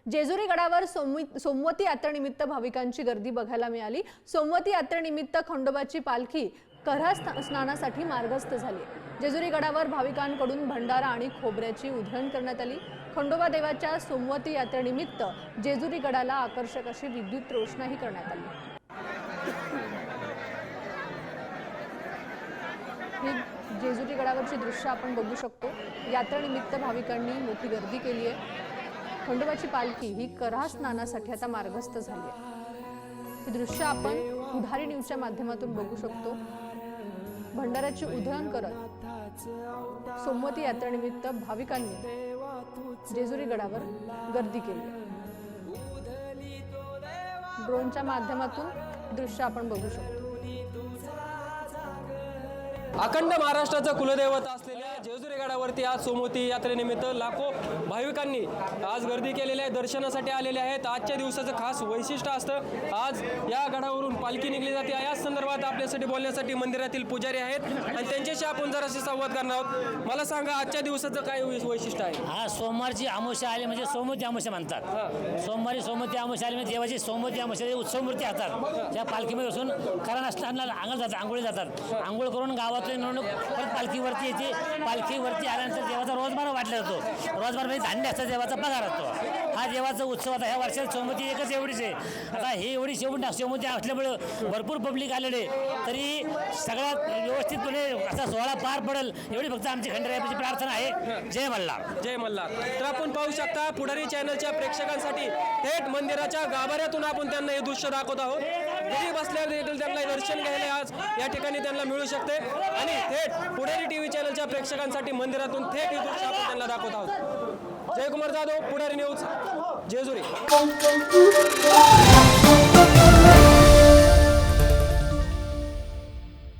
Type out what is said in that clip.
जेजुरी गडावर सोमवती यात्रेनिमित्त भाविकांची गर्दी बघायला मिळाली। सोमवती यात्रेनिमित्त खंडोबाची पालखी कऱ्हा स्नानासाठी मार्गस्थ झाली। जेजुरी गडावर भाविकांकडून भंडारा आणि खोबऱ्याची उधळण करण्यात आली। खंडोबा देवाच्या सोमवती यात्रेनिमित्त जेजुरी गडाला आकर्षक अशी विद्युत रोषणाई करण्यात आली। जेजुरी गडावरची दृश्य आपण बघू शकतो। यात्रेनिमित्त भाविकांनी मोठी गर्दी केली आहे। खंडोबाची पालखी ही कऱ्हा स्नानासाठी आता मार्गस्थ झाली आहे। ही दृश्य आपण पुढारी न्यूजच्या माध्यमातून बघू शकतो। भंडाऱ्याची उधळण करत सोमवती यात्रेनिमित्त भाविकांनी जेजुरी गडावर गर्दी केली। ड्रोनच्या माध्यमातून दृश्य आपण बघू शकतो। अखंड महाराष्ट्राचं कुलदैवत असलेल्या जेजुरी गडावरती आज सोमवती यात्रेनिमित्त लाखो भाविकांनी आज गर्दी केलेली आहे, दर्शनासाठी आलेले आहेत। आजच्या दिवसाचं खास वैशिष्ट्य असतं, आज या गडावरून पालखी निघली जाते। या संदर्भात आपल्यासाठी बोलण्यासाठी मंदिरातील पुजारी आहेत आणि त्यांच्याशी आपण जराशी संवाद करणार आहोत। मला सांगा, आजच्या दिवसाचं काय वैशिष्ट्य आहे? हा सोमवारची अमावस्या आली म्हणजे सोमवती अमावस्या म्हणतात। सोमवारी सोमवती अमावस्या आली म्हणजे देवाची सोमवती अमावस्या उत्सव मूर्ती असतात। त्या पालखीमध्ये बसून कऱ्हा स्नानाला आंघोळी जातात। आंघोळ करून गावात परत पालखीवरती येते। पालखीवरती आल्यानंतर देवाचा रोजबार वाटला जातो। रोजबार म्हणजे धान्य असतं, देवाचा पगार असतो। हा देवाचा उत्सव आता ह्या वर्षात सोमवती एकच एवढीच आहे। आता हे एवढी सोमवती असल्यामुळं भरपूर पब्लिक आलेले, तरी सगळ्यात व्यवस्थितपणे असा सोहळा पार पडेल एवढी फक्त आमची खंडरायाची प्रार्थना आहे। जय मल्हार, जय मल्हार। तर आपण पाहू शकता, पुढारी चॅनलच्या प्रेक्षकांसाठी थेट मंदिराच्या गाभाऱ्यातून आपण त्यांना हे दृश्य दाखवत आहोत। घरी बसल्यावर देखील त्यांना दर्शन घ्यायला आज या ठिकाणी त्यांना मिळू शकते आणि थेट पुढारी टीव्ही चॅनलच्या प्रेक्षकांसाठी मंदिरातून थेट हे दृश्य आपण त्यांना दाखवत आहोत। जयकुमार जाधव, पुढारी न्यूज, जेजुरी।